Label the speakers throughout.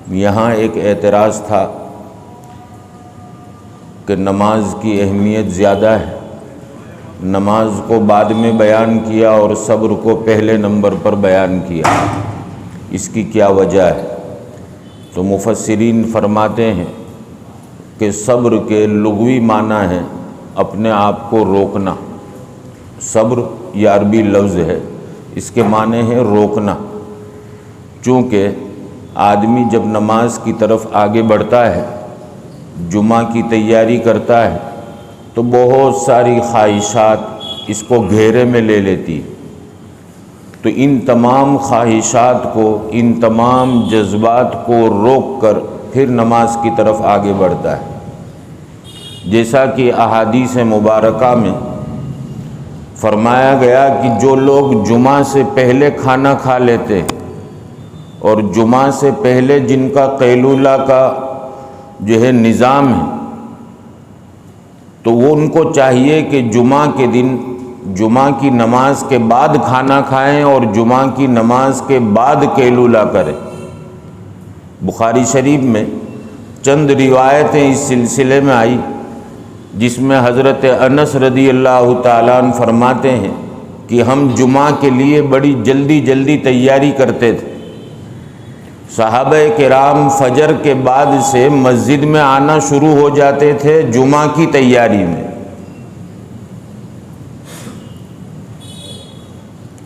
Speaker 1: یہاں ایک اعتراض تھا کہ نماز کی اہمیت زیادہ ہے، نماز کو بعد میں بیان کیا اور صبر کو پہلے نمبر پر بیان کیا، اس کی کیا وجہ ہے؟ تو مفسرین فرماتے ہیں کہ صبر کے لغوی معنی ہے اپنے آپ کو روکنا۔ صبر یہ عربی لفظ ہے، اس کے معنی ہے روکنا۔ چونکہ آدمی جب نماز کی طرف آگے بڑھتا ہے، جمعہ کی تیاری کرتا ہے، تو بہت ساری خواہشات اس کو گھیرے میں لے لیتی، تو ان تمام خواہشات کو، ان تمام جذبات کو روک کر پھر نماز کی طرف آگے بڑھتا ہے۔ جیسا کہ احادیث مبارکہ میں فرمایا گیا کہ جو لوگ جمعہ سے پہلے کھانا کھا لیتے اور جمعہ سے پہلے جن کا قیلولہ کا جو ہے نظام ہے، تو وہ ان کو چاہیے کہ جمعہ کے دن جمعہ کی نماز کے بعد کھانا کھائیں اور جمعہ کی نماز کے بعد قیلولہ کریں۔ بخاری شریف میں چند روایتیں اس سلسلے میں آئی، جس میں حضرت انس رضی اللہ تعالیٰ عنہ فرماتے ہیں کہ ہم جمعہ کے لیے بڑی جلدی تیاری کرتے تھے۔ صحابہ کرام فجر کے بعد سے مسجد میں آنا شروع ہو جاتے تھے جمعہ کی تیاری میں۔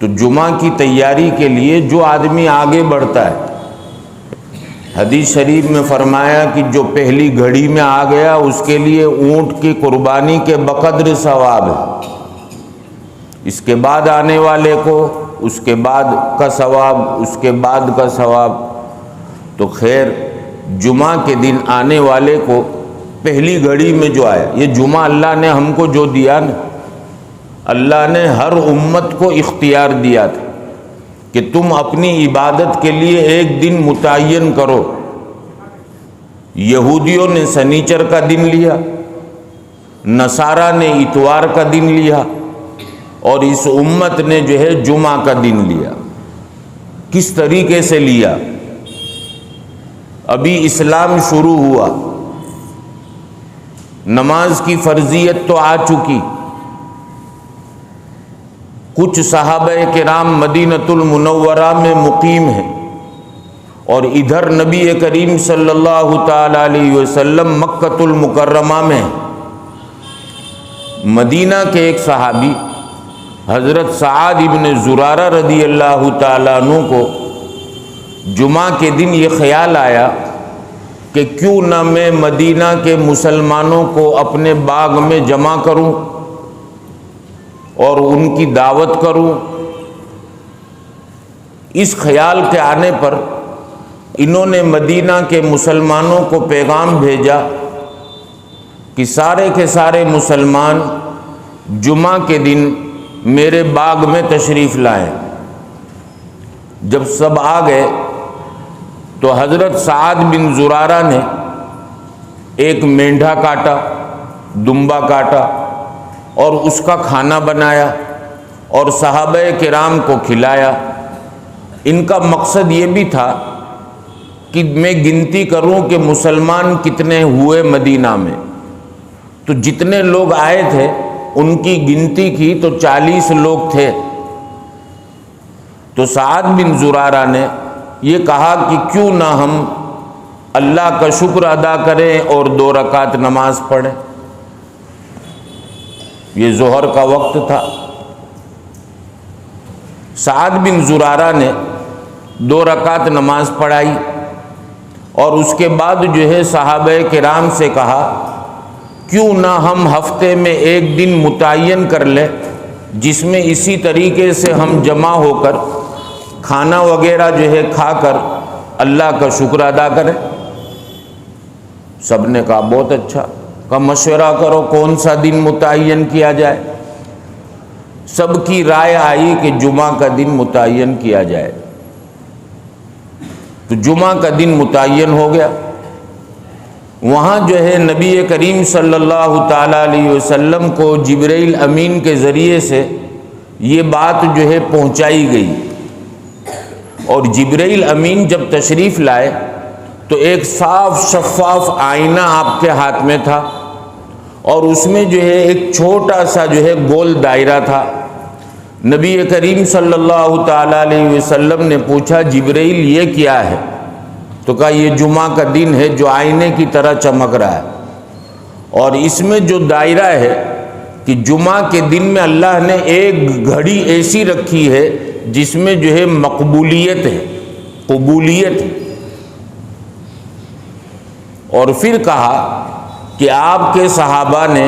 Speaker 1: تو جمعہ کی تیاری کے لیے جو آدمی آگے بڑھتا ہے، حدیث شریف میں فرمایا کہ جو پہلی گھڑی میں آ گیا اس کے لیے اونٹ کی قربانی کے بقدر ثواب ہے، اس کے بعد آنے والے کو اس کے بعد کا ثواب، اس کے بعد کا ثواب۔ تو خیر، جمعہ کے دن آنے والے کو پہلی گھڑی میں جو آیا، یہ جمعہ اللہ نے ہم کو جو دیا نا، اللہ نے ہر امت کو اختیار دیا تھا کہ تم اپنی عبادت کے لیے ایک دن متعین کرو۔ یہودیوں نے سنیچر کا دن لیا، نصارہ نے اتوار کا دن لیا، اور اس امت نے جو ہے جمعہ کا دن لیا۔ کس طریقے سے لیا؟ ابھی اسلام شروع ہوا، نماز کی فرضیت تو آ چکی، کچھ صحابہ کرام مدینۃ المنورہ میں مقیم ہیں، اور ادھر نبی کریم صلی اللہ تعالی علیہ وسلم مکۃ المکرمہ میں ہیں۔ مدینہ کے ایک صحابی حضرت سعد ابن زرارہ رضی اللہ تعالیٰ عنہ کو جمعہ کے دن یہ خیال آیا کہ کیوں نہ میں مدینہ کے مسلمانوں کو اپنے باغ میں جمع کروں اور ان کی دعوت کروں۔ اس خیال کے آنے پر انہوں نے مدینہ کے مسلمانوں کو پیغام بھیجا کہ سارے کے سارے مسلمان جمعہ کے دن میرے باغ میں تشریف لائیں۔ جب سب آ گئے تو حضرت سعد بن زرارہ نے ایک مینڈھا کاٹا، دمبا کاٹا، اور اس کا کھانا بنایا اور صحابہ کرام کو کھلایا۔ ان کا مقصد یہ بھی تھا کہ میں گنتی کروں کہ مسلمان کتنے ہوئے مدینہ میں۔ تو جتنے لوگ آئے تھے ان کی گنتی کی تو 40 لوگ تھے۔ تو سعد بن زرارہ نے یہ کہا کہ کیوں نہ ہم اللہ کا شکر ادا کریں اور 2 رکعت نماز پڑھیں۔ یہ ظہر کا وقت تھا۔ سعد بن زرارہ نے 2 رکعت نماز پڑھائی، اور اس کے بعد جو ہے صحابہ کرام سے کہا کیوں نہ ہم ہفتے میں ایک دن متعین کر لیں جس میں اسی طریقے سے ہم جمع ہو کر کھانا وغیرہ جو ہے کھا کر اللہ کا شکر ادا کریں۔ سب نے کہا بہت اچھا، کا مشورہ کرو کون سا دن متعین کیا جائے۔ سب کی رائے آئی کہ جمعہ کا دن متعین کیا جائے۔ تو جمعہ کا دن متعین ہو گیا۔ وہاں جو ہے نبی کریم صلی اللہ تعالی علیہ وسلم کو جبرائیل امین کے ذریعے سے یہ بات جو ہے پہنچائی گئی، اور جبرائیل امین جب تشریف لائے تو ایک صاف شفاف آئینہ آپ کے ہاتھ میں تھا اور اس میں جو ہے ایک چھوٹا سا جو ہے گول دائرہ تھا۔ نبی کریم صلی اللہ تعالیٰ علیہ وسلم نے پوچھا جبرائیل یہ کیا ہے؟ تو کہا یہ جمعہ کا دن ہے جو آئینے کی طرح چمک رہا ہے، اور اس میں جو دائرہ ہے کہ جمعہ کے دن میں اللہ نے ایک گھڑی ایسی رکھی ہے جس میں جو ہے مقبولیت ہے، قبولیت ہے۔ اور پھر کہا کہ آپ کے صحابہ نے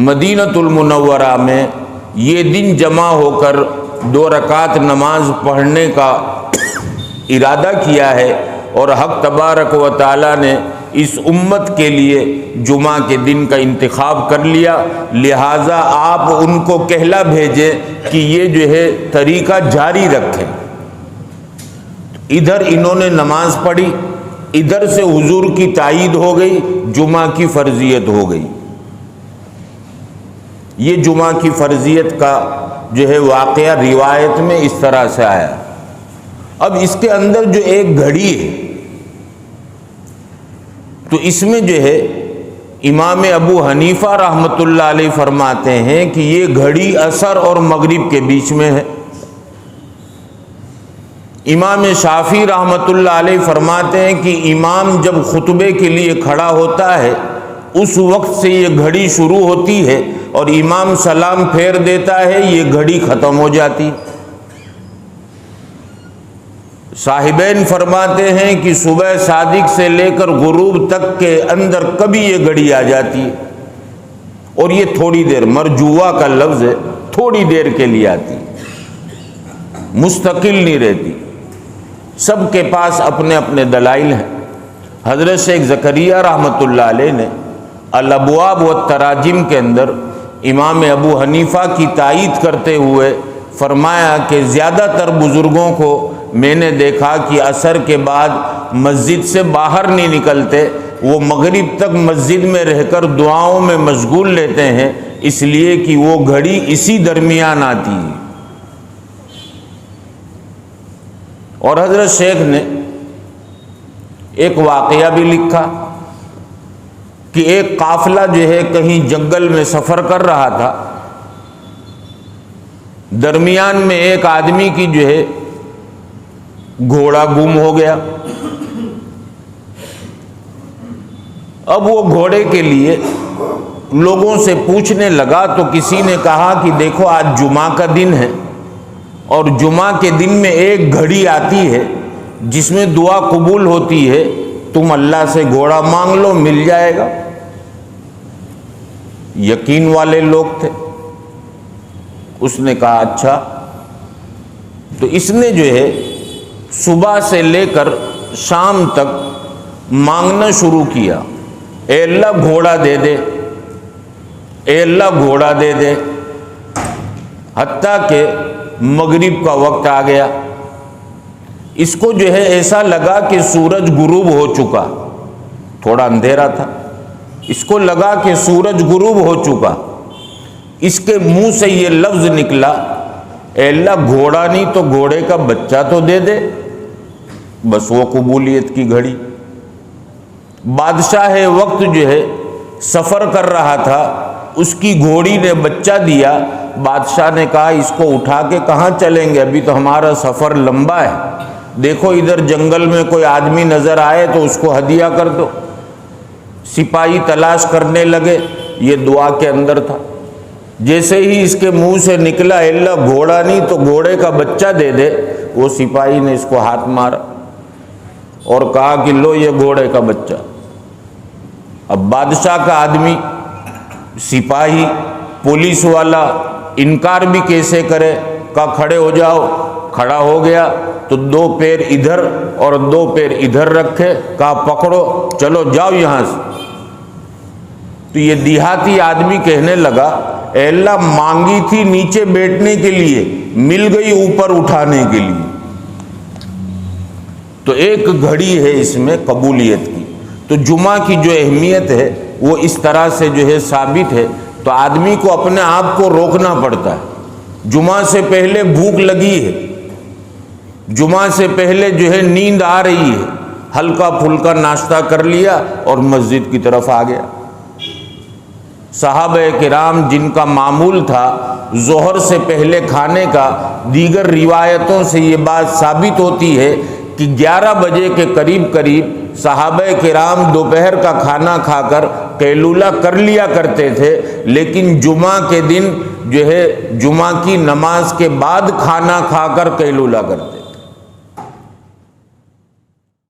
Speaker 1: مدینۃ المنورہ میں یہ دن جمع ہو کر 2 رکعت نماز پڑھنے کا ارادہ کیا ہے، اور حق تبارک و تعالیٰ نے اس امت کے لیے جمعہ کے دن کا انتخاب کر لیا، لہٰذا آپ ان کو کہلا بھیجیں کہ یہ جو ہے طریقہ جاری رکھیں۔ ادھر انہوں نے نماز پڑھی، ادھر سے حضور کی تائید ہو گئی، جمعہ کی فرضیت ہو گئی۔ یہ جمعہ کی فرضیت کا جو ہے واقعہ روایت میں اس طرح سے آیا۔ اب اس کے اندر جو ایک گھڑی ہے تو اس میں جو ہے امام ابو حنیفہ رحمۃ اللہ علیہ فرماتے ہیں کہ یہ گھڑی عصر اور مغرب کے بیچ میں ہے۔ امام شافعی رحمۃ اللہ علیہ فرماتے ہیں کہ امام جب خطبے کے لیے کھڑا ہوتا ہے اس وقت سے یہ گھڑی شروع ہوتی ہے، اور امام سلام پھیر دیتا ہے یہ گھڑی ختم ہو جاتی۔ صاحبین فرماتے ہیں کہ صبح صادق سے لے کر غروب تک کے اندر کبھی یہ گھڑی آ جاتی ہے، اور یہ تھوڑی دیر، مرجوہ کا لفظ ہے، تھوڑی دیر کے لیے آتی، مستقل نہیں رہتی۔ سب کے پاس اپنے اپنے دلائل ہیں۔ حضرت شیخ زکریا رحمۃ اللہ علیہ نے الابواب والتراجم کے اندر امام ابو حنیفہ کی تائید کرتے ہوئے فرمایا کہ زیادہ تر بزرگوں کو میں نے دیکھا کہ عصر کے بعد مسجد سے باہر نہیں نکلتے، وہ مغرب تک مسجد میں رہ کر دعاؤں میں مشغول لیتے ہیں، اس لیے کہ وہ گھڑی اسی درمیان آتی ہے۔ اور حضرت شیخ نے ایک واقعہ بھی لکھا کہ ایک قافلہ جو ہے کہیں جنگل میں سفر کر رہا تھا، درمیان میں ایک آدمی کی جو ہے گھوڑا گم ہو گیا۔ اب وہ گھوڑے کے لیے لوگوں سے پوچھنے لگا تو کسی نے کہا کہ دیکھو آج جمعہ کا دن ہے، اور جمعہ کے دن میں ایک گھڑی آتی ہے جس میں دعا قبول ہوتی ہے، تم اللہ سے گھوڑا مانگ لو مل جائے گا۔ یقین والے لوگ تھے۔ اس نے کہا اچھا، تو اس نے جو ہے صبح سے لے کر شام تک مانگنا شروع کیا، اے اللہ گھوڑا دے دے، اے اللہ گھوڑا دے دے، حتیٰ کہ مغرب کا وقت آ گیا۔ اس کو جو ہے ایسا لگا کہ سورج غروب ہو چکا، تھوڑا اندھیرا تھا، اس کو لگا کہ سورج غروب ہو چکا۔ اس کے منہ سے یہ لفظ نکلا، اے اللہ گھوڑا نہیں تو گھوڑے کا بچہ تو دے دے۔ بس وہ قبولیت کی گھڑی۔ بادشاہ وقت جو ہے سفر کر رہا تھا، اس کی گھوڑی نے بچہ دیا۔ بادشاہ نے کہا اس کو اٹھا کے کہاں چلیں گے، ابھی تو ہمارا سفر لمبا ہے، دیکھو ادھر جنگل میں کوئی آدمی نظر آئے تو اس کو ہدیہ کر دو۔ سپاہی تلاش کرنے لگے، یہ دعا کے اندر تھا۔ جیسے ہی اس کے منہ سے نکلا اے اللہ گھوڑا نہیں تو گھوڑے کا بچہ دے دے، وہ سپاہی نے اس کو ہاتھ مارا اور کہا کہ لو یہ گھوڑے کا بچہ۔ اب بادشاہ کا آدمی، سپاہی، پولیس والا انکار بھی کیسے کرے، کہا کھڑے ہو جاؤ۔ کھڑا ہو گیا تو 2 پیر ادھر اور 2 پیر ادھر رکھے، کہا پکڑو چلو جاؤ یہاں سے۔ تو یہ دیہاتی آدمی کہنے لگا اے اللہ مانگی تھی نیچے بیٹھنے کے لیے، مل گئی اوپر اٹھانے کے لیے۔ تو ایک گھڑی ہے اس میں قبولیت کی۔ تو جمعہ کی جو اہمیت ہے وہ اس طرح سے جو ہے ثابت ہے۔ تو آدمی کو اپنے آپ کو روکنا پڑتا ہے۔ جمعہ سے پہلے بھوک لگی ہے، جمعہ سے پہلے جو ہے نیند آ رہی ہے، ہلکا پھلکا ناشتہ کر لیا اور مسجد کی طرف آ گیا۔ صحابہ کرام جن کا معمول تھا ظہر سے پہلے کھانے کا، دیگر روایتوں سے یہ بات ثابت ہوتی ہے کہ 11 بجے کے قریب صحابہ کرام دوپہر کا کھانا کھا کر قیلولہ کر لیا کرتے تھے، لیکن جمعہ کے دن جو ہے جمعہ کی نماز کے بعد کھانا کھا کر قیلولہ کرتے۔